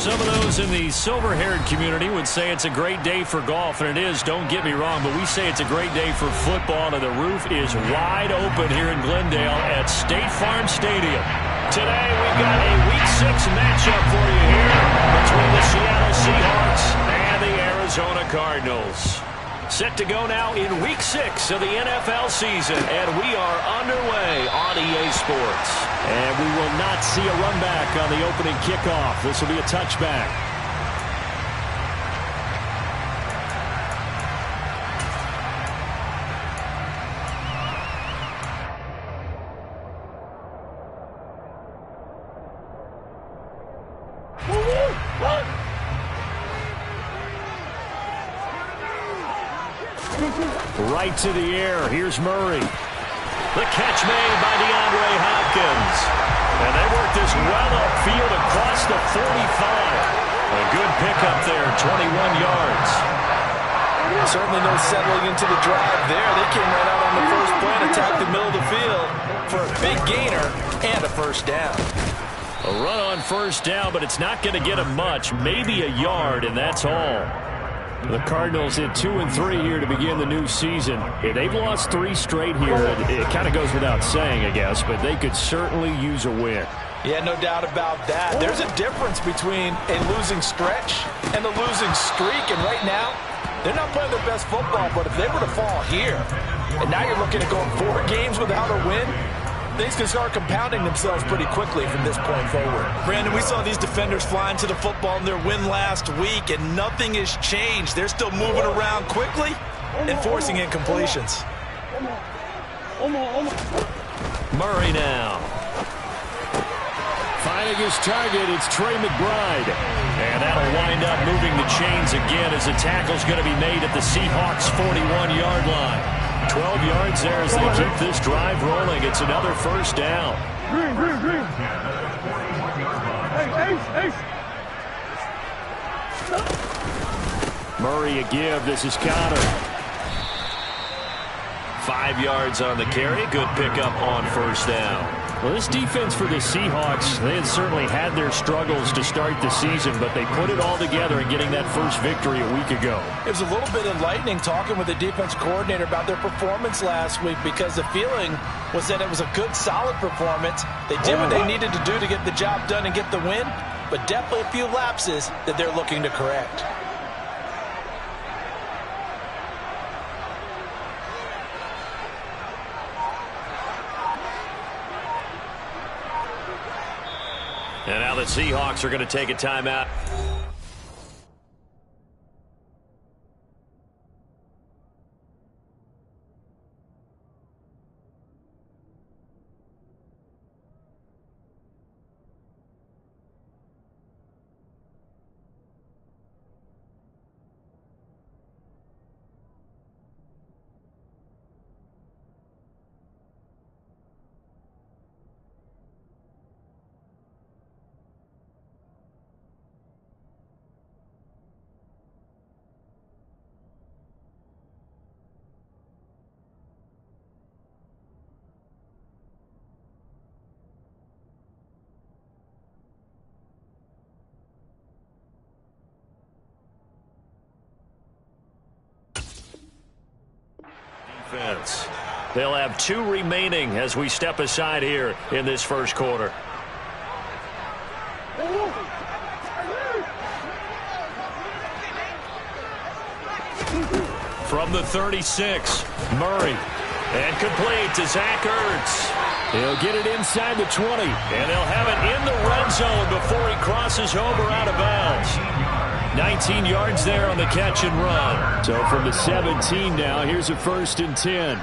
Some of those in the silver-haired community would say it's a great day for golf, and it is, don't get me wrong, but we say it's a great day for football, and the roof is wide open here in Glendale at State Farm Stadium. Today, we've got a Week 6 matchup for you here between the Seattle Seahawks and the Arizona Cardinals. Set to go now in Week 6 of the NFL season, and we are underway on EA Sports. And we will not see a run back on the opening kickoff. This will be a touchback. Right to the air. Here's Murray. The catch made by DeAndre Hopkins. And they work this well upfield across the 45. A good pickup there, 21 yards. Certainly no settling into the drive there. They came right out on the first play and attacked the middle of the field for a big gainer and a first down. A run on first down, but it's not going to get them much. Maybe a yard, and that's all. The Cardinals hit 2-3 here to begin the new season. They've lost 3 straight here. It kind of goes without saying, I guess, but they could certainly use a win. Yeah, no doubt about that. There's a difference between a losing stretch and a losing streak, and right now, they're not playing their best football, but if they were to fall here, and now you're looking at going 4 games without a win, things can start compounding themselves pretty quickly from this point forward. Brandon, we saw these defenders flying to the football in their win last week, and nothing has changed. They're still moving around quickly and forcing incompletions. Murray now. Finding his target, it's Trey McBride. And that'll wind up moving the chains again as the tackle's going to be made at the Seahawks' 41-yard line. 12 yards there as they keep this drive rolling. It's another first down. Murray a give. This is Connor. 5 yards on the carry. Good pickup on first down. Well, this defense for the Seahawks, they had certainly had their struggles to start the season, but they put it all together in getting that first victory a week ago. It was a little bit enlightening talking with the defense coordinator about their performance last week, because the feeling was that it was a good, solid performance. They did what they needed to do to get the job done and get the win, but definitely a few lapses that they're looking to correct. And now the Seahawks are going to take a timeout. Defense. They'll have 2 remaining as we step aside here in this first quarter. From the 36, Murray. And complete to Zach Ertz. He'll get it inside the 20. And they'll have it in the red zone before he crosses over out of bounds. 19 yards there on the catch and run. So from the 17 now, here's a 1st and 10.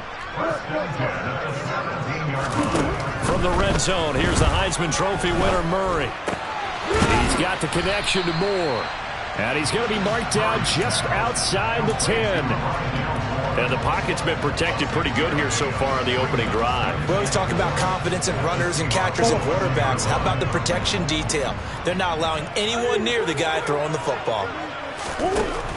From the red zone, here's the Heisman Trophy winner, Murray. He's got the connection to Moore. And he's going to be marked down just outside the 10. And the pocket's been protected pretty good here so far on the opening drive. We always talk about confidence in runners and catchers and quarterbacks. How about the protection detail? They're not allowing anyone near the guy throwing the football.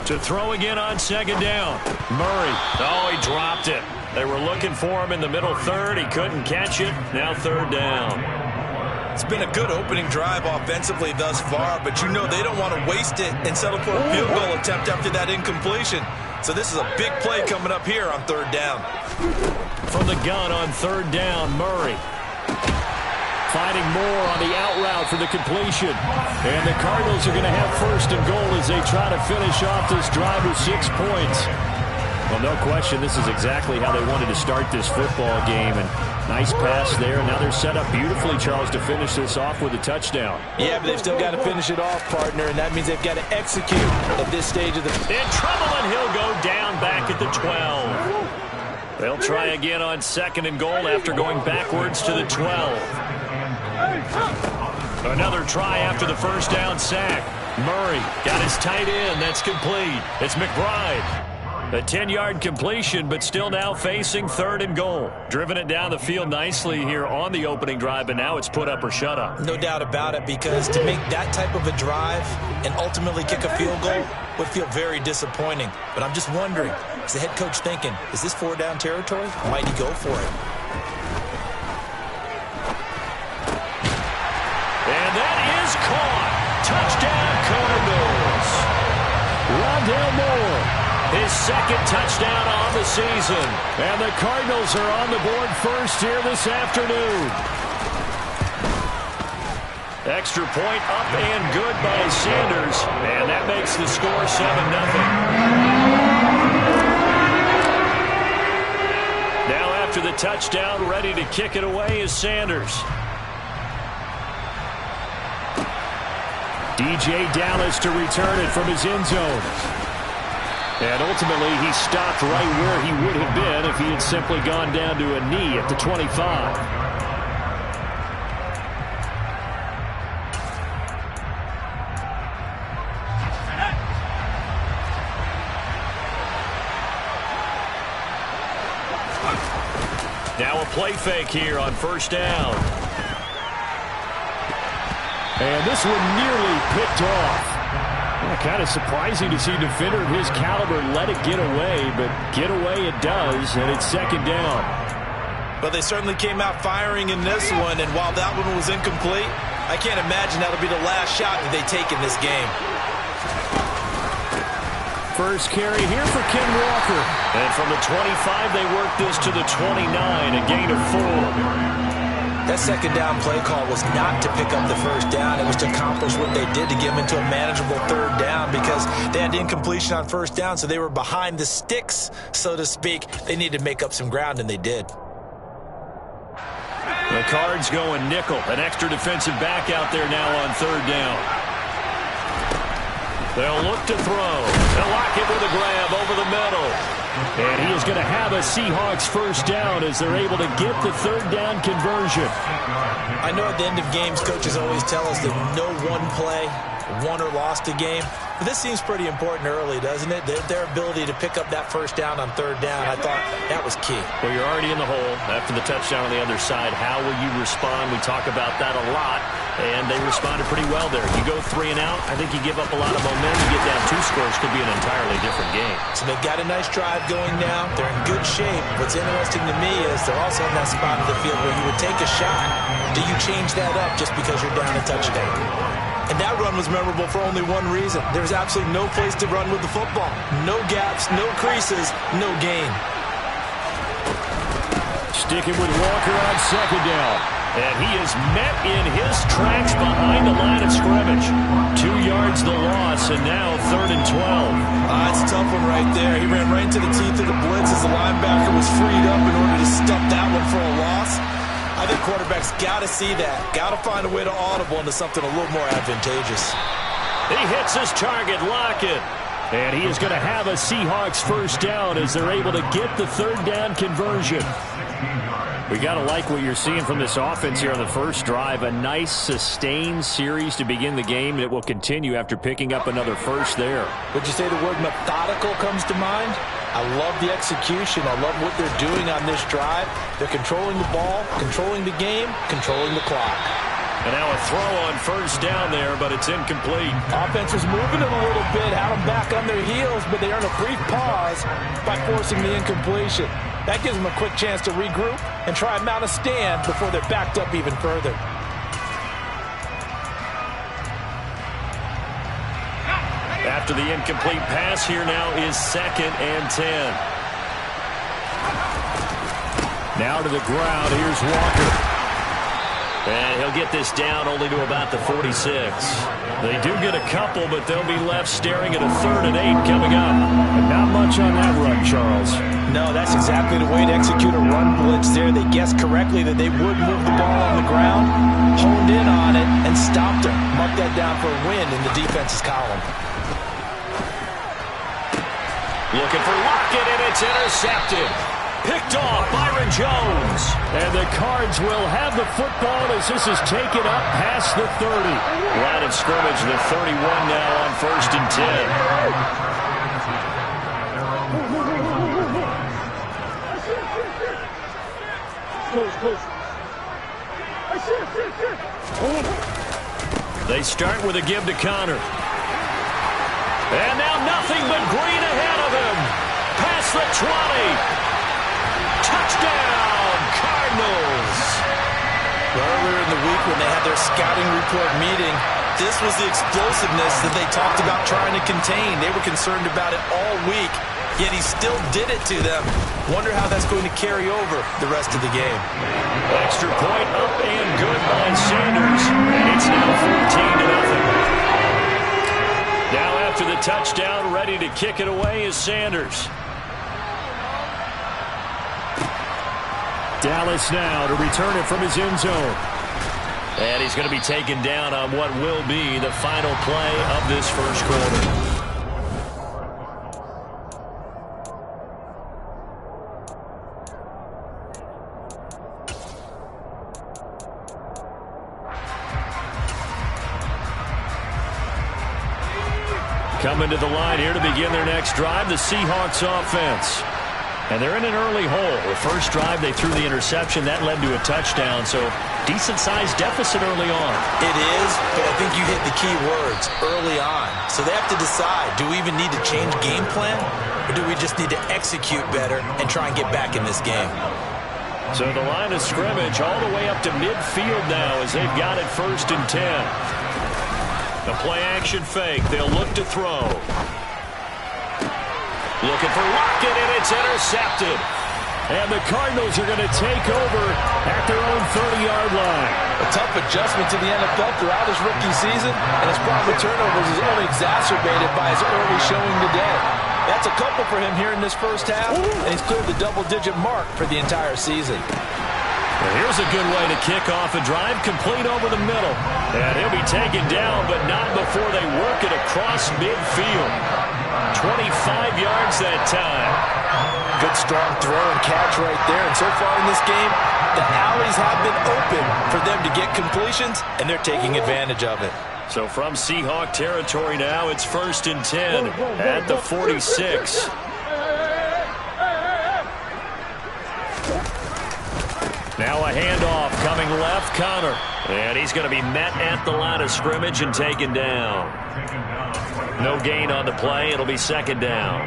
To throw again on 2nd down. Murray. Oh, he dropped it. They were looking for him in the middle third. He couldn't catch it. Now 3rd down. It's been a good opening drive offensively thus far, but you know they don't want to waste it and settle for a field goal attempt after that incompletion. So this is a big play coming up here on third down. From the gun on third down, Murray. Finding more on the out route for the completion. And the Cardinals are going to have first and goal as they try to finish off this drive with 6 points. Well, no question, this is exactly how they wanted to start this football game. And nice pass there. And now they're set up beautifully, Charles, to finish this off with a touchdown. Yeah, but they've still got to finish it off, partner, and that means they've got to execute at this stage of the... In trouble, and he'll go down back at the 12. They'll try again on second and goal after going backwards to the 12. Another try after the first down sack. Murray got his tight end. That's complete. It's McBride. A 10-yard completion, but still now facing third and goal. Driven it down the field nicely here on the opening drive, and now it's put up or shut up. No doubt about it, because to make that type of a drive and ultimately kick a field goal would feel very disappointing. But I'm just wondering, is the head coach thinking, is this 4-down territory? Might he go for it? And that is caught. Touchdown, Cardinals. Rondale Moore. His second touchdown on the season. And the Cardinals are on the board first here this afternoon. Extra point up and good by Sanders. And that makes the score 7-0. Now after the touchdown, ready to kick it away is Sanders. DJ Dallas to return it from his end zone. And ultimately, he stopped right where he would have been if he had simply gone down to a knee at the 25. Now a play fake here on first down. And this one nearly picked off. Kind of surprising to see a defender of his caliber let it get away, but get away it does, and it's second down. But they certainly came out firing in this one, and while that one was incomplete, I can't imagine that'll be the last shot that they take in this game. First carry here for Ken Walker. And from the 25, they work this to the 29, a gain of 4. That second down play call was not to pick up the first down. It was to accomplish what they did to get them into a manageable third down, because they had incompletion on first down, so they were behind the sticks, so to speak. They needed to make up some ground, and they did. The Cards going nickel. An extra defensive back out there now on third down. They'll look to throw. They'll lock it with a grab over the middle. And he is going to have a Seahawks first down as they're able to get the third down conversion. I know at the end of games, coaches always tell us that no one play won or lost a game. But this seems pretty important early, doesn't it? Their ability to pick up that first down on third down, I thought that was key. Well, you're already in the hole after the touchdown on the other side. How will you respond? We talk about that a lot, and they responded pretty well there. You go 3 and out, I think you give up a lot of momentum. You get down 2 scores, could be an entirely different game. So they've got a nice drive going now. They're in good shape. What's interesting to me is they're also in that spot of the field where you would take a shot. Do you change that up just because you're down a touchdown? And that run was memorable for only one reason. There's absolutely no place to run with the football. No gaps, no creases, no gain. Sticking with Walker on second down. And he is met in his tracks behind the line of scrimmage. 2 yards the loss, and now third and 12. It's a tough one right there. He ran right into the teeth of the blitz as the linebacker was freed up in order to stuff that one for a loss. I think quarterbacks got to see that. Got to find a way to audible into something a little more advantageous. He hits his target, Lockett. And he is going to have a Seahawks first down as they're able to get the third down conversion. We got to like what you're seeing from this offense here on the first drive. A nice, sustained series to begin the game, and it will continue after picking up another first there. Would you say the word methodical comes to mind? I love the execution. I love what they're doing on this drive. They're controlling the ball, controlling the game, controlling the clock. And now a throw on first down there, but it's incomplete. Offense was moving it a little bit, had them back on their heels, but they earn a brief pause by forcing the incompletion. That gives them a quick chance to regroup and try and mount a stand before they're backed up even further. after the incomplete pass. Here now is 2nd and 10. Now to the ground. Here's Walker. And he'll get this down only to about the 46. They do get a couple, but they'll be left staring at a 3rd and 8 coming up. And not much on that run, Charles. No, that's exactly the way to execute a run blitz there. They guessed correctly that they would move the ball on the ground, honed in on it, and stopped him. Marked that down for a win in the defense's column. Looking for Lockett, and it's intercepted. Picked off, Byron Jones. And the Cards will have the football as this is taken up past the 30. Line of scrimmage, the 31 now on 1st and 10. They start with a give to Connor. And now nothing but green ahead of him. Past the 20. Touchdown, Cardinals! Earlier in the week when they had their scouting report meeting, this was the explosiveness that they talked about trying to contain. They were concerned about it all week, yet he still did it to them. Wonder how that's going to carry over the rest of the game. Extra point up and good by Sanders, and it's now 14-0. Now after the touchdown, ready to kick it away is Sanders. Dallas now to return it from his end zone. And he's going to be taken down on what will be the final play of this first quarter. Coming to the line here to begin their next drive, the Seahawks offense. And they're in an early hole. The first drive, they threw the interception. That led to a touchdown, so decent-sized deficit early on. It is, but I think you hit the key words, early on. So they have to decide, do we even need to change game plan, or do we just need to execute better and try and get back in this game? So the line of scrimmage all the way up to midfield now as they've got it 1st and 10. The play-action fake. They'll look to throw. Looking for Lockett, and it's intercepted. And the Cardinals are going to take over at their own 30-yard line. A tough adjustment to the NFL throughout his rookie season, and his problem with turnovers is only exacerbated by his early showing today. That's a couple for him here in this first half, and he's cleared the double-digit mark for the entire season. Well, here's a good way to kick off a drive, complete over the middle. And he'll be taken down, but not before they work it across midfield. 25 yards that time. Good strong throw and catch right there. And so far in this game, the alleys have been open for them to get completions, and they're taking advantage of it. So from Seahawk territory now, it's 1st and 10 at the 46. Now a handoff coming left, Connor. And he's going to be met at the line of scrimmage and taken down. No gain on the play. It'll be 2nd down.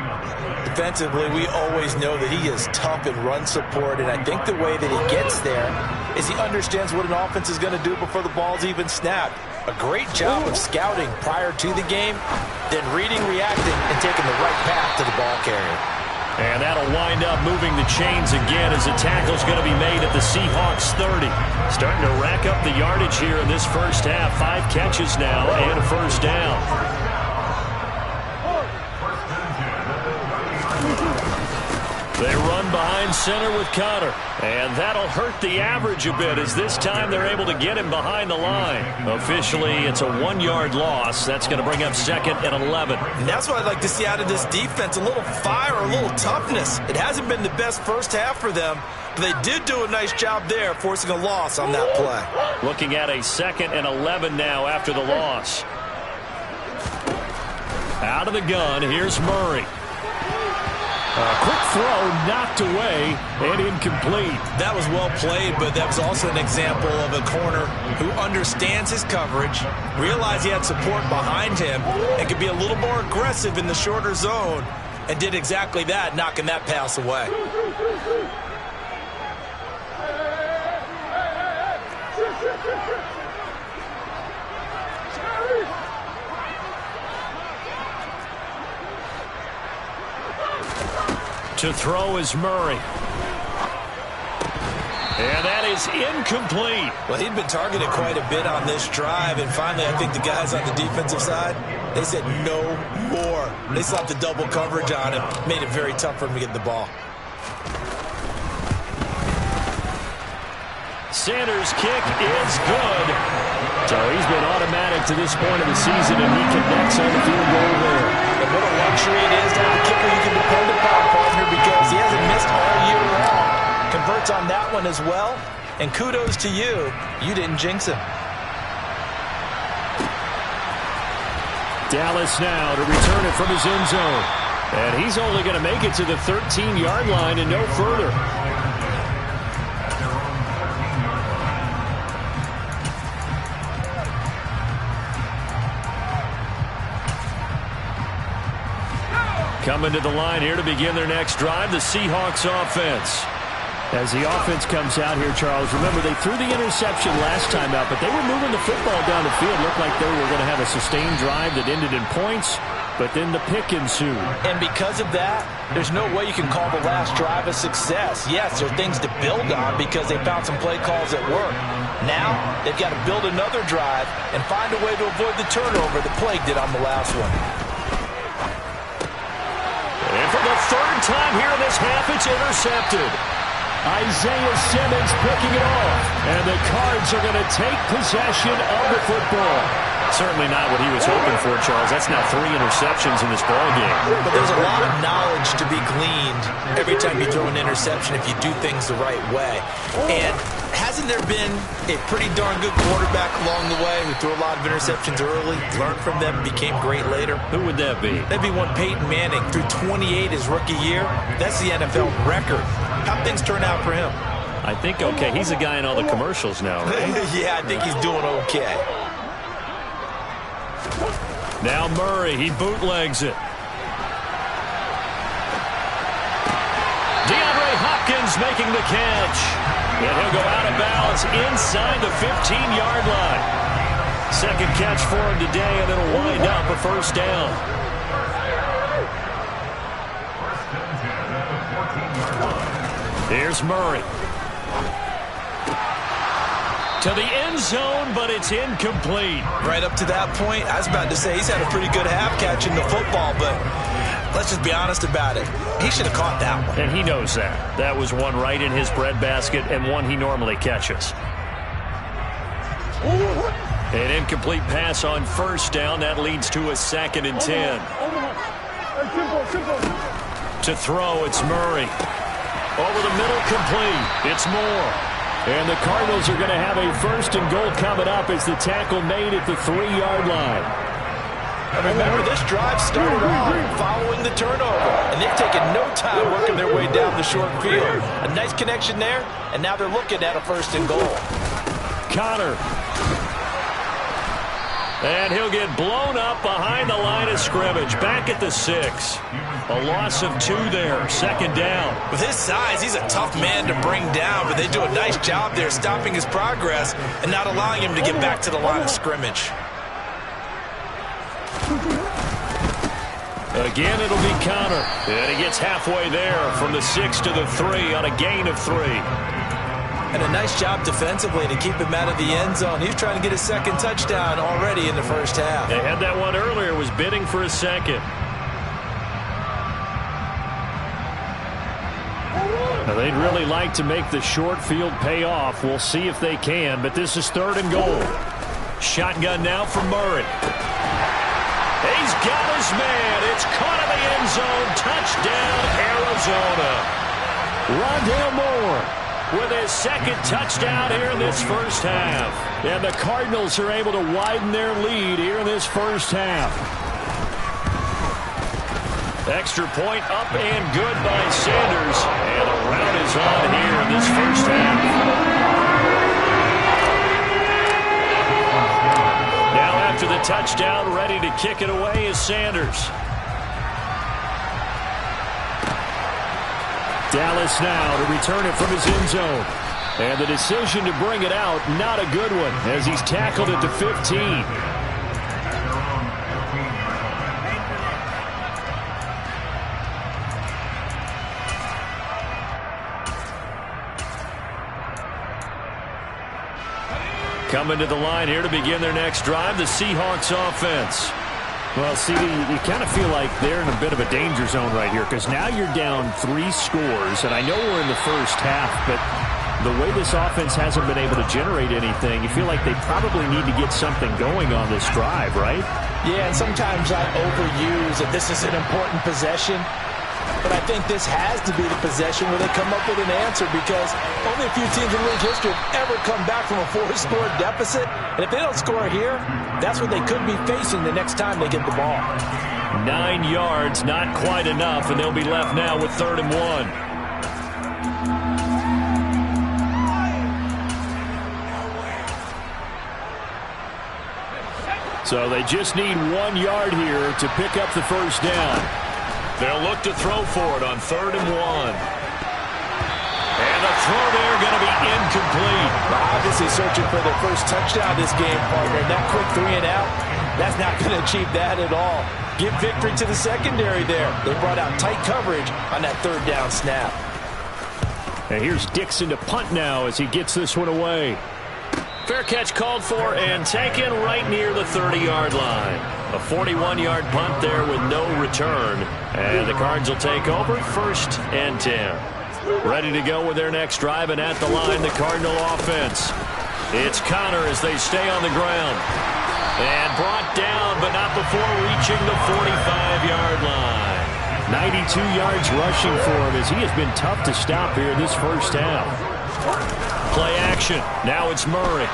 Defensively, we always know that he is tough in run support, and I think the way that he gets there is he understands what an offense is going to do before the ball's even snapped. A great job of scouting prior to the game, then reading, reacting, and taking the right path to the ball carrier. And that'll wind up moving the chains again as a tackle's going to be made at the Seahawks 30. Starting to rack up the yardage here in this first half. 5 catches now and a 1st down. They run behind center with Connor. And that'll hurt the average a bit as this time they're able to get him behind the line. Officially, it's a 1-yard loss. That's going to bring up 2nd and 11. And that's what I'd like to see out of this defense. A little fire, a little toughness. It hasn't been the best first half for them, but they did do a nice job there, forcing a loss on that play. Looking at a 2nd and 11 now after the loss. Out of the gun, here's Murray. Quick throw, knocked away, and incomplete. That was well played, but that was also an example of a corner who understands his coverage, realized he had support behind him, and could be a little more aggressive in the shorter zone, and did exactly that, knocking that pass away. To throw is Murray. And that is incomplete. Well, he'd been targeted quite a bit on this drive, and finally I think the guys on the defensive side, they said no more. They slapped the double coverage on him, made it very tough for him to get the ball. Sanders' kick is good. So he's been automatic to this point of the season, and he connects on the field goal there. And what a luxury it is to have a kicker you can depend upon, partner, because he hasn't missed all year long. Converts on that one as well, and kudos to you. You didn't jinx him. Dallas now to return it from his end zone. And he's only going to make it to the 13-yard line and no further. Coming to the line here to begin their next drive, the Seahawks offense. As the offense comes out here, Charles, remember they threw the interception last time out, but they were moving the football down the field. Looked like they were going to have a sustained drive that ended in points, but then the pick ensued. And because of that, there's no way you can call the last drive a success. Yes, there are things to build on because they found some play calls that work. Now, they've got to build another drive and find a way to avoid the turnover the plague did on the last one. And for the third time here in this half, it's intercepted. Isaiah Simmons picking it off. And the Cards are going to take possession of the football. Certainly not what he was hoping for, Charles. That's now 3 interceptions in this ballgame. But there's a lot of knowledge to be gleaned every time you throw an interception if you do things the right way. And hasn't there been a pretty darn good quarterback along the way who threw a lot of interceptions early, learned from them, became great later? Who would that be? That'd be one Peyton Manning. Threw 28 his rookie year. That's the NFL record. How'd things turn out for him? I think okay. He's a guy in all the commercials now, right? Yeah, I think he's doing okay. Now Murray, he bootlegs it. DeAndre Hopkins making the catch. And he'll go out of bounds inside the 15-yard line. Second catch for him today, and it'll wind up a first down. Here's Murray. To the end zone, but it's incomplete. Right up to that point, I was about to say he's had a pretty good half catching the football, but let's just be honest about it. He should have caught that one. And he knows that. That was one right in his breadbasket and one he normally catches. An incomplete pass on first down. That leads to a 2nd and 10. To throw, it's Murray. Over the middle, complete. It's Moore. And the Cardinals are going to have a 1st and goal coming up as the tackle made at the 3-yard line. And remember, this drive started off following the turnover, and they've taken no time working their way down the short field. A nice connection there, and now they're looking at a 1st and goal. Connor. And he'll get blown up behind the line of scrimmage. Back at the 6. A loss of 2 there. 2nd down. With his size, he's a tough man to bring down, but they do a nice job there stopping his progress and not allowing him to get back to the line of scrimmage. Again, it'll be Connor. And he gets halfway there from the 6 to the 3 on a gain of 3. And a nice job defensively to keep him out of the end zone. He was trying to get his 2nd touchdown already in the first half. They had that one earlier, was bidding for a 2nd. Now, they'd really like to make the short field pay off. We'll see if they can, but this is 3rd and goal. Shotgun now for Murray. He's got his man. It's caught in the end zone. Touchdown, Arizona. Rondale Moore with his 2nd touchdown here in this first half. And the Cardinals are able to widen their lead here in this first half. Extra point up and good by Sanders. And a rout is on here in this first half. Now after the touchdown, ready to kick it away is Sanders. Dallas now to return it from his end zone. And the decision to bring it out, not a good one, as he's tackled at the 15. Coming to the line here to begin their next drive, the Seahawks offense. Well, CD, you kind of feel like they're in a bit of a danger zone right here because now you're down 3 scores, and I know we're in the first half, but the way this offense hasn't been able to generate anything, you feel like they probably need to get something going on this drive, right? Yeah, and sometimes I overuse that this is an important possession. But I think this has to be the possession where they come up with an answer because only a few teams in league history have ever come back from a 4-score deficit. And if they don't score here, that's what they could be facing the next time they get the ball. 9 yards, not quite enough, and they'll be left now with 3rd and 1. So they just need 1 yard here to pick up the first down. They'll look to throw for it on 3rd and 1. And the throw there going to be incomplete. Obviously searching for their first touchdown this game, partner. And that quick 3 and out, that's not going to achieve that at all. Give victory to the secondary there. They brought out tight coverage on that 3rd down snap. And here's Dixon to punt now as he gets this one away. Fair catch called for and taken right near the 30-yard line. A 41-yard punt there with no return. And the Cards will take over 1st and 10. Ready to go with their next drive, and at the line, the Cardinal offense. It's Connor as they stay on the ground. And brought down, but not before reaching the 45-yard line. 92 yards rushing for him as he has been tough to stop here in this first half. Play action. Now it's Murray.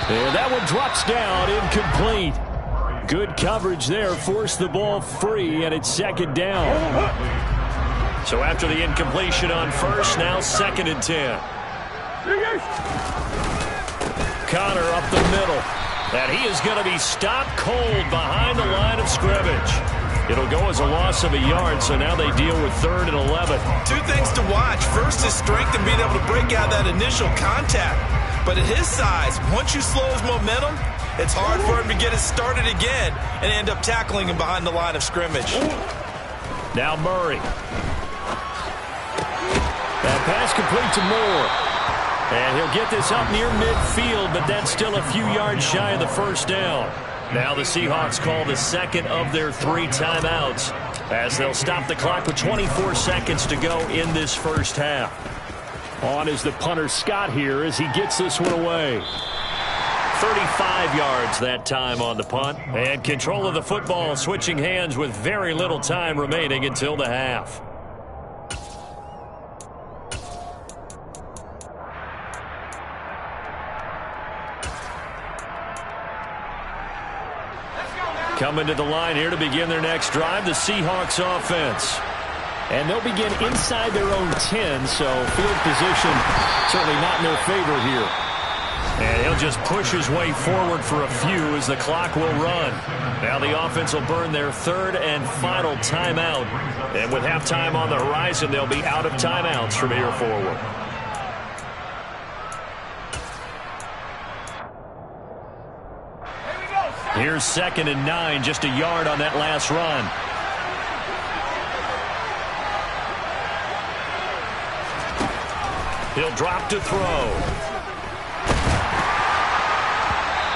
And that one drops down, incomplete. Good coverage there, forced the ball free, and it's 2nd down. So after the incompletion on 1st, now 2nd and 10. Connor up the middle. And he is going to be stopped cold behind the line of scrimmage. It'll go as a loss of a yard, so now they deal with 3rd and 11. 2 things to watch. First, his strength and being able to break out that initial contact. But at his size, once you slow his momentum, it's hard for him to get it started again and end up tackling him behind the line of scrimmage. Now Murray. That pass complete to Moore. And he'll get this up near midfield, but that's still a few yards shy of the 1st down. Now the Seahawks call the 2nd of their 3 timeouts as they'll stop the clock with 24 seconds to go in this first half. On is the punter Scott here as he gets this one away. 35 yards that time on the punt. And control of the football switching hands with very little time remaining until the half. Coming to the line here to begin their next drive, the Seahawks offense. And they'll begin inside their own 10, so field position certainly not in their favor here. And he'll just push his way forward for a few as the clock will run. Now the offense will burn their 3rd and final timeout. And with halftime on the horizon, they'll be out of timeouts from here forward. Here's 2nd and 9, just a yard on that last run. He'll drop to throw.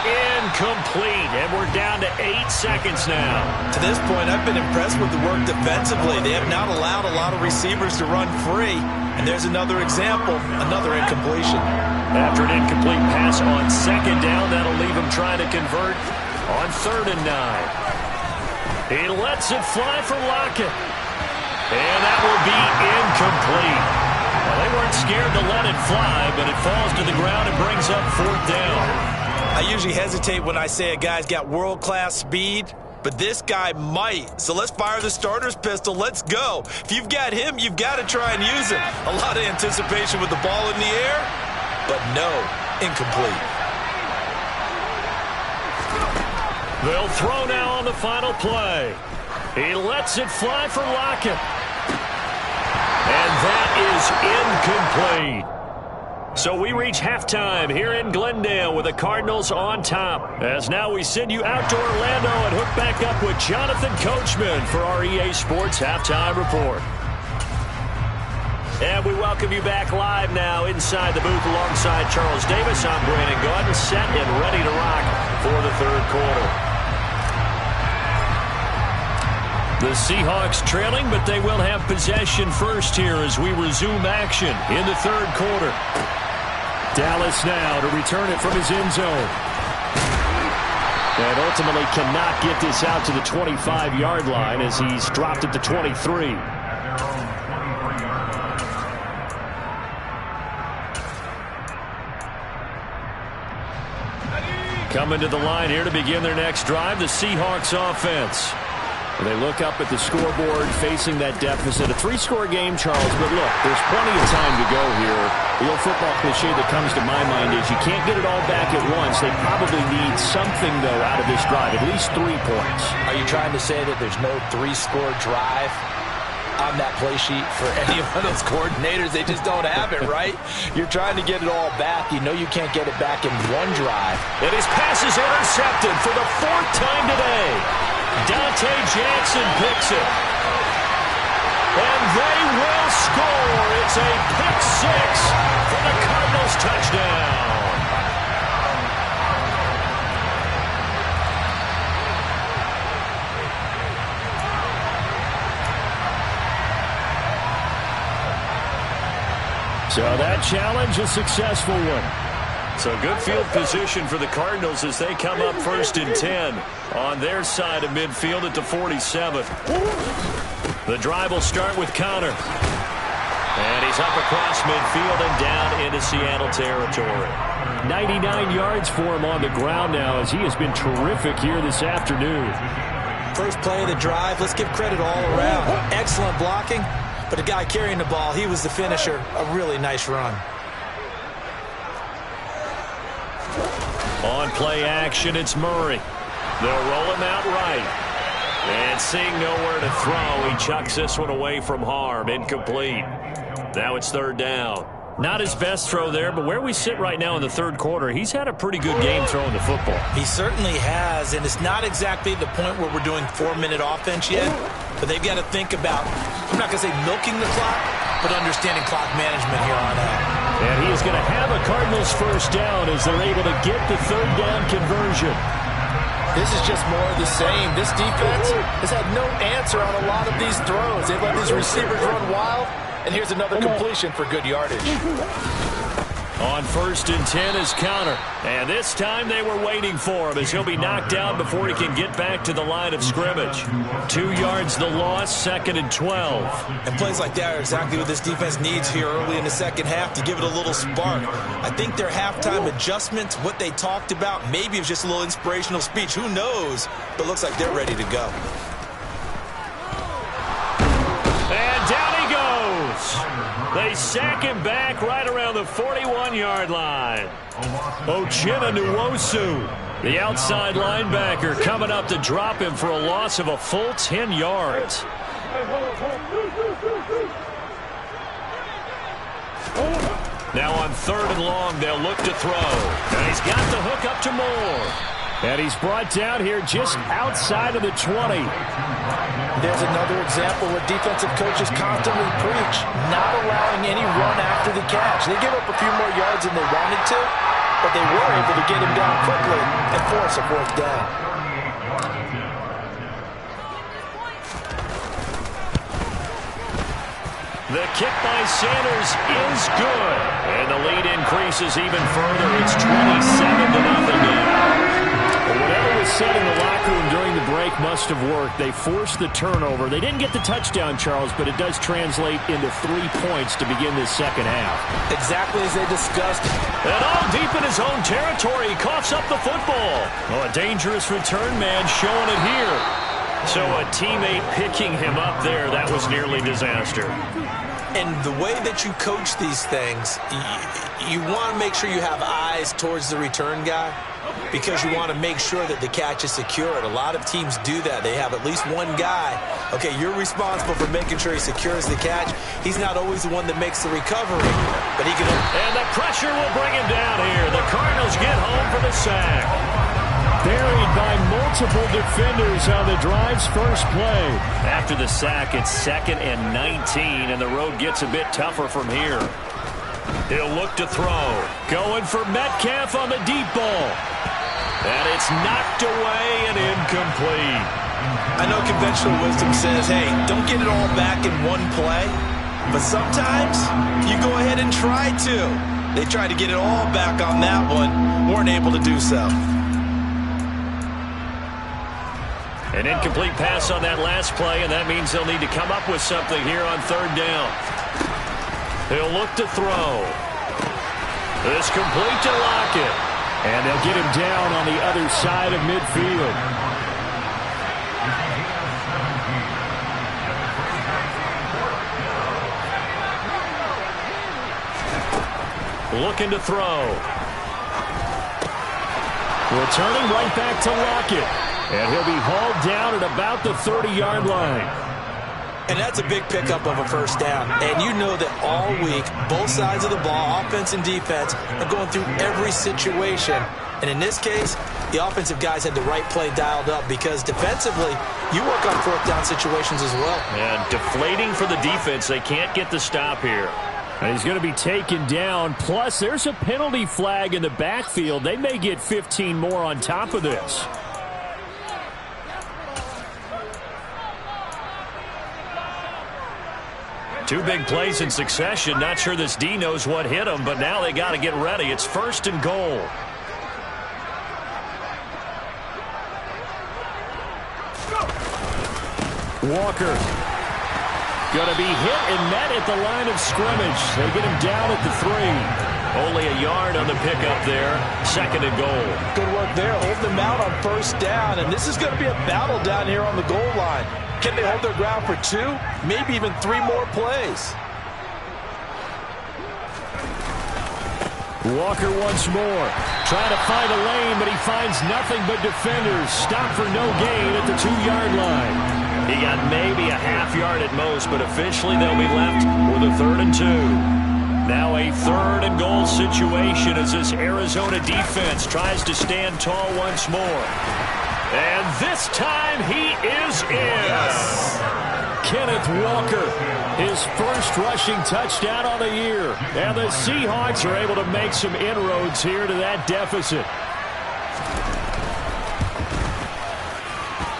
Incomplete, and we're down to 8 seconds now. To this point, I've been impressed with the work defensively. They have not allowed a lot of receivers to run free. And there's another example, another incompletion. After an incomplete pass on 2nd down, that'll leave him trying to convert on 3rd and 9. He lets it fly for Lockett. And that will be incomplete. Well, they weren't scared to let it fly, but it falls to the ground and brings up 4th down. I usually hesitate when I say a guy's got world-class speed, but this guy might. So let's fire the starter's pistol. Let's go. If you've got him, you've got to try and use it. A lot of anticipation with the ball in the air, but no, incomplete. They'll throw now on the final play. He lets it fly for Lockett. And that is incomplete. So we reach halftime here in Glendale with the Cardinals on top. As now we send you out to Orlando and hook back up with Jonathan Coachman for our EA Sports Halftime Report. And we welcome you back live now inside the booth alongside Charles Davis. I'm Brandon Gaudin, set and ready to rock for the third quarter. The Seahawks trailing, but they will have possession first here as we resume action in the third quarter. Dallas now to return it from his end zone. And ultimately cannot get this out to the 25-yard line as he's dropped at the 23. Coming to the line here to begin their next drive, the Seahawks offense. They look up at the scoreboard facing that deficit. A three-score game, Charles, but look, there's plenty of time to go here. The old football cliche that comes to my mind is you can't get it all back at once. They probably need something, though, out of this drive, at least 3 points. Are you trying to say that there's no three-score drive on that play sheet for any of those coordinators? They just don't have it, right? You're trying to get it all back. You know you can't get it back in one drive. And his pass is intercepted for the 4th time today. Dante Jackson picks it. And they will score. It's a pick 6 for the Cardinals touchdown. So that challenge, a successful one. So good field position for the Cardinals as they come up 1st and 10 on their side of midfield at the 47. The drive will start with Connor. And he's up across midfield and down into Seattle territory. 99 yards for him on the ground now as he has been terrific here this afternoon. First play of the drive, let's give credit all around. Excellent blocking, but the guy carrying the ball, he was the finisher. A really nice run. On play action, it's Murray. They'll roll him out right. And seeing nowhere to throw, he chucks this one away from harm. Incomplete. Now it's 3rd down. Not his best throw there, but where we sit right now in the third quarter, he's had a pretty good game throwing the football. He certainly has, and it's not exactly the point where we're doing 4-minute offense yet, but they've got to think about, I'm not going to say milking the clock, but understanding clock management here on out. And he is going to have a Cardinals first down as they're able to get the 3rd down conversion. This is just more of the same. This defense has had no answer on a lot of these throws. They've let these receivers run wild, and here's another completion for good yardage. On 1st and 10 is Connor. And this time they were waiting for him as he'll be knocked down before he can get back to the line of scrimmage. 2 yards the loss, 2nd and 12. And plays like that are exactly what this defense needs here early in the second half to give it a little spark. I think their halftime adjustments, what they talked about, maybe it was just a little inspirational speech. Who knows? But it looks like they're ready to go. And down he goes. They sack him back right around the 41-yard line. Uchenna Nwosu, the outside linebacker, coming up to drop him for a loss of a full 10 yards. Now on 3rd and long, they'll look to throw. And he's got the hook up to Moore. And he's brought down here just outside of the 20. There's another example where defensive coaches constantly preach, not allowing any run after the catch. They give up a few more yards than they wanted to, but they were able to get him down quickly and force a 4th down. The kick by Sanders is good. And the lead increases even further. It's 27-0 now. Well, whatever was said in the locker room during the break must have worked. They forced the turnover. They didn't get the touchdown, Charles, but it does translate into 3 points to begin this second half. Exactly as they discussed. And all deep in his own territory, he coughs up the football. Oh, a dangerous return man showing it here. So a teammate picking him up there, that was nearly disaster. And the way that you coach these things, you want to make sure you have eyes towards the return guy because you want to make sure that the catch is secured. A lot of teams do that. They have at least one guy. Okay, you're responsible for making sure he secures the catch. He's not always the one that makes the recovery, but he can. And the pressure will bring him down here. The Cardinals get home for the sack. Buried by multiple defenders on the drive's first play. After the sack, it's 2nd and 19, and the road gets a bit tougher from here. He'll look to throw. Going for Metcalf on the deep ball. And it's knocked away and incomplete. I know conventional wisdom says, hey, don't get it all back in one play. But sometimes you go ahead and try to. They tried to get it all back on that one. Weren't able to do so. An incomplete pass on that last play, and that means they'll need to come up with something here on 3rd down. He'll look to throw. It's complete to Lockett. And they'll get him down on the other side of midfield. Looking to throw. Returning right back to Lockett. And he'll be hauled down at about the 30-yard line. And that's a big pickup of a first down. And you know that all week, both sides of the ball, offense and defense, are going through every situation. And in this case, the offensive guys had the right play dialed up because defensively, you work on 4th down situations as well. And deflating for the defense. They can't get the stop here. And he's going to be taken down. Plus, there's a penalty flag in the backfield. They may get 15 more on top of this. Two big plays in succession. Not sure this D knows what hit him, but now they got to get ready. It's 1st and goal. Walker going to be hit and met at the line of scrimmage. They get him down at the 3. Only a yard on the pickup there. 2nd and goal. Good work there. Hold them out on 1st down, and this is going to be a battle down here on the goal line. Can they hold their ground for 2, maybe even 3 more plays? Walker once more. Trying to find a lane, but he finds nothing but defenders. Stop for no gain at the 2-yard line. He got maybe a half yard at most, but officially they'll be left with a 3rd and 2. Now a 3rd and goal situation as this Arizona defense tries to stand tall once more. And this time he is in. Yes. Kenneth Walker, his first rushing touchdown on the year. And the Seahawks are able to make some inroads here to that deficit.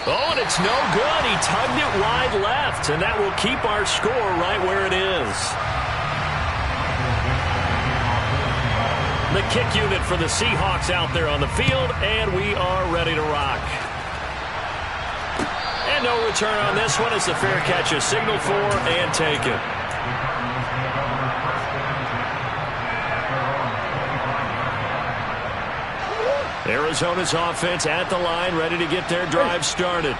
Oh, and it's no good. He tugged it wide left, and that will keep our score right where it is. The kick unit for the Seahawks out there on the field, and we are ready to rock. And no return on this one as the fair catch is signaled for and taken. Arizona's offense at the line, ready to get their drive started.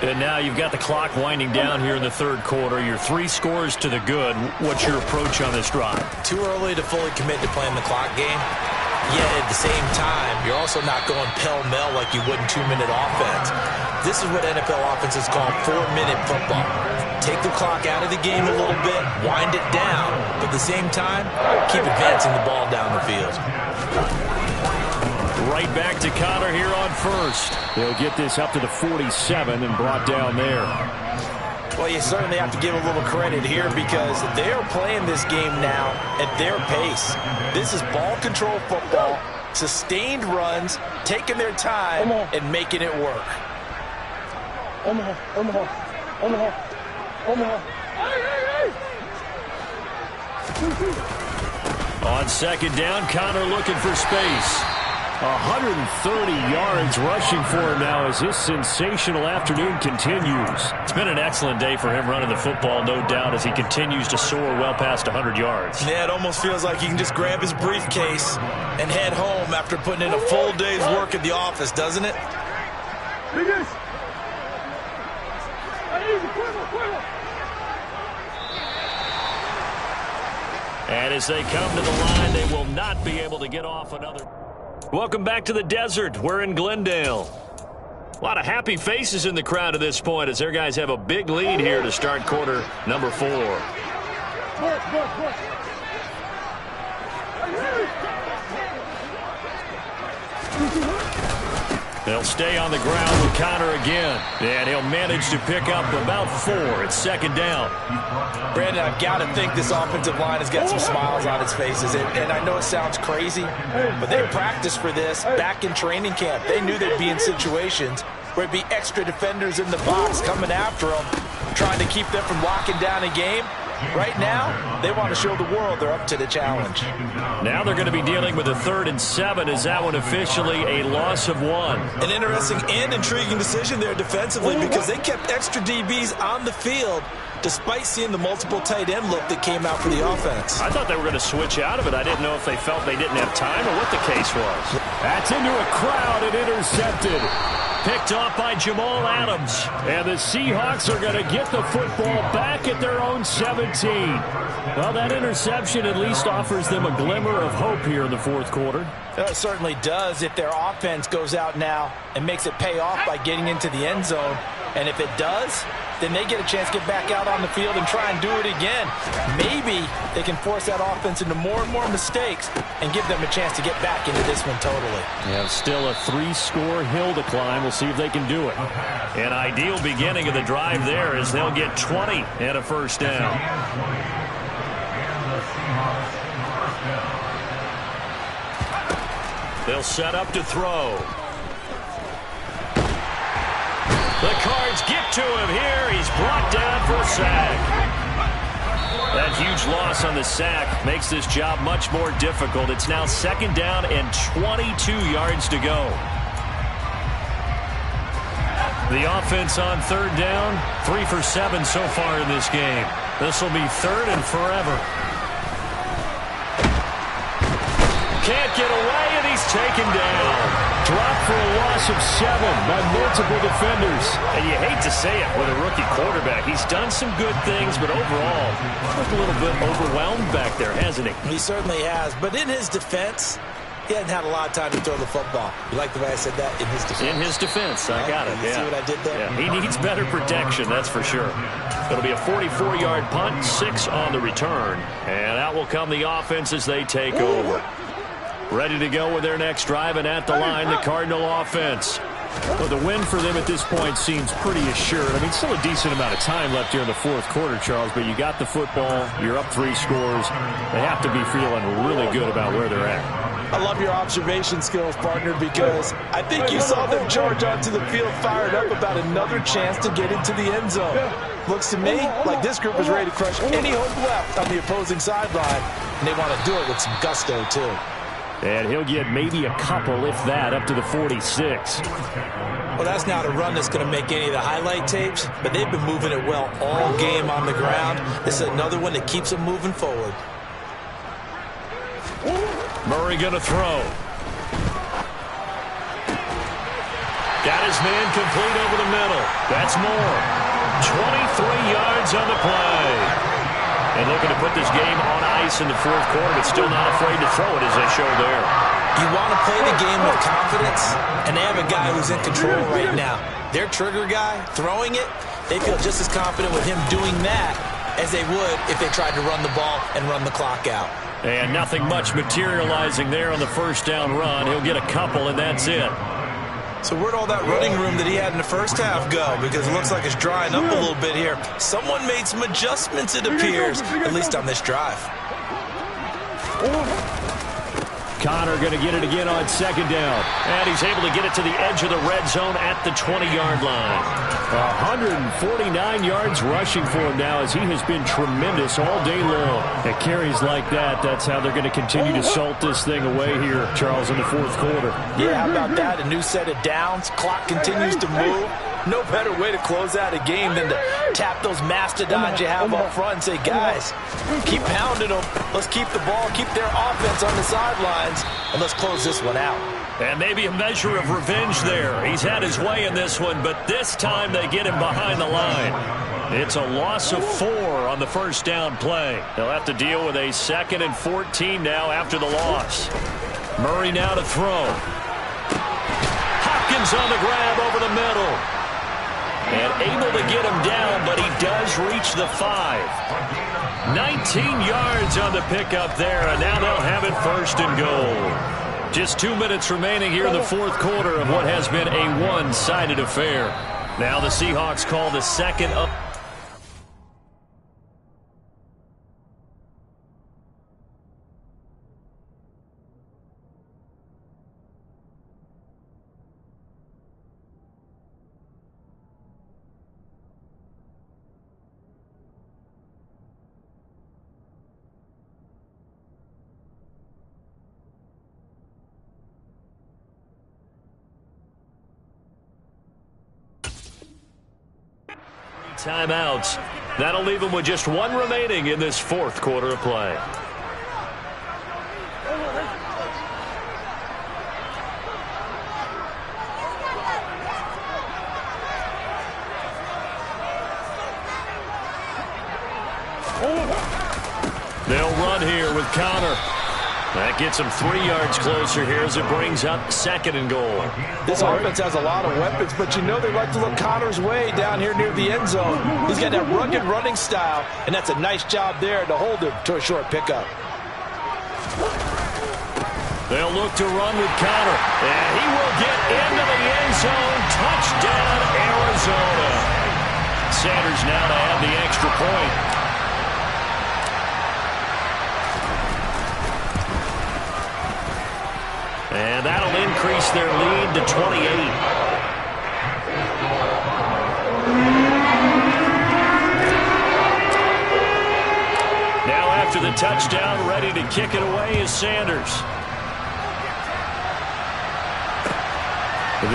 And now you've got the clock winding down here in the 3rd quarter. You're 3 scores to the good. What's your approach on this drive? Too early to fully commit to playing the clock game. Yet at the same time, you're also not going pell-mell like you would in 2-minute offense. This is what NFL offenses call 4-minute football. Take the clock out of the game a little bit, wind it down, but at the same time, keep advancing the ball down the field. Right back to Connor here on 1st. They'll get this up to the 47 and brought down there. Well, you certainly have to give a little credit here because they are playing this game now at their pace. This is ball control football, sustained runs, taking their time and making it work. On 2nd down, Connor looking for space. 130 yards rushing for him now as this sensational afternoon continues. It's been an excellent day for him running the football, no doubt, as he continues to soar well past 100 yards. Yeah, it almost feels like he can just grab his briefcase and head home after putting in a full day's work at the office, doesn't it? And as they come to the line, they will not be able to get off another. Welcome back to the desert. We're in Glendale. A lot of happy faces in the crowd at this point as their guys have a big lead here to start quarter number 4. They'll stay on the ground with Connor again. And he'll manage to pick up about 4. It's second down. Brandon, I've got to think this offensive line has got some smiles on its faces. And I know it sounds crazy, but they practiced for this back in training camp. They knew they'd be in situations where it'd be extra defenders in the box coming after them, trying to keep them from locking down a game. Right now, they want to show the world they're up to the challenge. Now they're going to be dealing with a 3rd and 7. Is that one officially a loss of 1? An interesting and intriguing decision there defensively because they kept extra DBs on the field despite seeing the multiple tight end look that came out for the offense. I thought they were going to switch out of it. I didn't know if they felt they didn't have time or what the case was. That's into a crowd and intercepted. Picked off by Jamal Adams. And the Seahawks are going to get the football back at their own 17. Well, that interception at least offers them a glimmer of hope here in the 4th quarter. It certainly does if their offense goes out now and makes it pay off by getting into the end zone. And if it does, then they get a chance to get back out on the field and try and do it again. Maybe they can force that offense into more and more mistakes and give them a chance to get back into this one totally. Yeah, still a 3-score hill to climb. We'll see if they can do it. An ideal beginning of the drive there as they'll get 20 and a first down. They'll set up to throw. The Cards get to him here. He's brought down for a sack. That huge loss on the sack makes this job much more difficult. It's now 2nd down and 22 yards to go. The offense on 3rd down, 3 for 7 so far in this game. This will be 3rd and forever. Can't get away, and he's taken down. Dropped for a loss of 7 by multiple defenders. And you hate to say it with a rookie quarterback. He's done some good things, but overall, he's looked a little bit overwhelmed back there, hasn't he? He certainly has. But in his defense, he hasn't had a lot of time to throw the football. You like the way I said that? In his defense. In his defense. I got it. You see what I did there? Yeah. He needs better protection, that's for sure. It'll be a 44-yard punt, 6 on the return. And out will come the offense as they take over. Ready to go with their next drive, and at the line, the Cardinal offense. Well, the win for them at this point seems pretty assured. I mean, still a decent amount of time left here in the 4th quarter, Charles, but you got the football, you're up 3 scores. They have to be feeling really good about where they're at. I love your observation skills, partner, because I think you saw them charge onto the field fired up about another chance to get into the end zone. Looks to me like this group is ready to crush any hope left on the opposing sideline, and they want to do it with some gusto, too. And he'll get maybe a couple, if that, up to the 46. Well, that's not a run that's going to make any of the highlight tapes, but they've been moving it well all game on the ground. This is another one that keeps them moving forward. Murray going to throw. Got his man complete over the middle. That's more. 23 yards on the play. And looking to put this game on ice in the 4th quarter, but still not afraid to throw it as they show there. You want to play the game with confidence, and they have a guy who's in control right now. Their trigger guy, throwing it, they feel just as confident with him doing that as they would if they tried to run the ball and run the clock out. And nothing much materializing there on the 1st down run. He'll get a couple, and that's it. So where'd all that running room that he had in the first half go? Because it looks like it's drying up a little bit here. Someone made some adjustments, it appears, at least on this drive. Connor going to get it again on 2nd down. And he's able to get it to the edge of the red zone at the 20-yard line. 149 yards rushing for him now as he has been tremendous all day long. At carries like that, that's how they're going to continue to salt this thing away here, Charles, in the 4th quarter. Yeah, how about that? A new set of downs. Clock continues to move. No better way to close out a game than to tap those mastodons you have up front and say, guys, keep pounding them. Let's keep the ball, keep their offense on the sidelines, and let's close this one out. And maybe a measure of revenge there. He's had his way in this one, but this time they get him behind the line. It's a loss of 4 on the 1st down play. They'll have to deal with a 2nd and 14 now after the loss. Murray now to throw. Hopkins on the grab over the middle. And able to get him down, but he does reach the 5. 19 yards on the pickup there, and now they'll have it 1st and goal. Just 2 minutes remaining here in the fourth quarter of what has been a one-sided affair. Now the Seahawks call the second up. Timeouts. That'll leave them with just one remaining in this fourth quarter of play. They'll run here with Connor. That gets him 3 yards closer here as it brings up second and goal. This offense has a lot of weapons, but you know they like to look Connor's way down here near the end zone. He's got that rugged running style, and that's a nice job there to hold him to a short pickup. They'll look to run with Connor, and he will get into the end zone. Touchdown, Arizona. Sanders now to add the extra point. And that'll increase their lead to 28. Now after the touchdown, ready to kick it away is Sanders.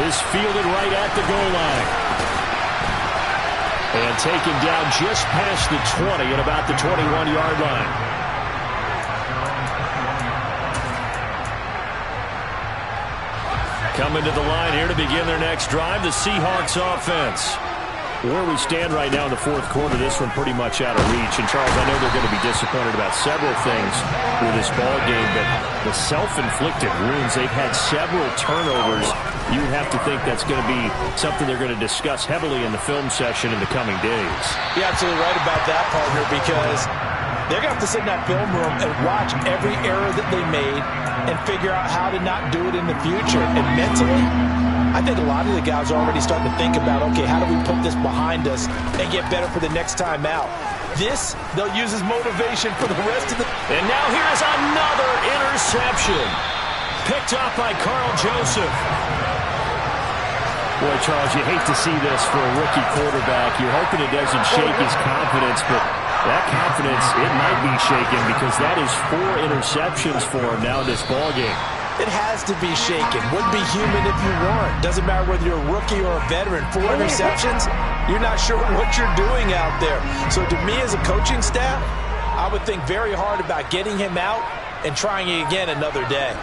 This fielded right at the goal line. And taken down just past the 20 at about the 21-yard line. Coming to the line here to begin their next drive, the Seahawks offense. Where we stand right now in the fourth quarter, this one pretty much out of reach. And, Charles, I know they're going to be disappointed about several things with this ball game, but the self-inflicted wounds, they've had several turnovers. You have to think that's going to be something they're going to discuss heavily in the film session in the coming days. You're absolutely right about that, partner, because they're going to have to sit in that film room and watch every error that they made and figure out how to not do it in the future. And mentally, I think a lot of the guys are already starting to think about, okay, how do we put this behind us and get better for the next time out? This, they'll use as motivation for the rest of the... And now here's another interception. Picked up by Carl Joseph. Boy, Charles, you hate to see this for a rookie quarterback. You're hoping it doesn't shake his confidence, but that confidence, it might be shaken because that is 4 interceptions for him now in this ballgame. It has to be shaken. Wouldn't be human if you weren't. Doesn't matter whether you're a rookie or a veteran. 4 interceptions, you're not sure what you're doing out there. So to me as a coaching staff, I would think very hard about getting him out and trying it again another day.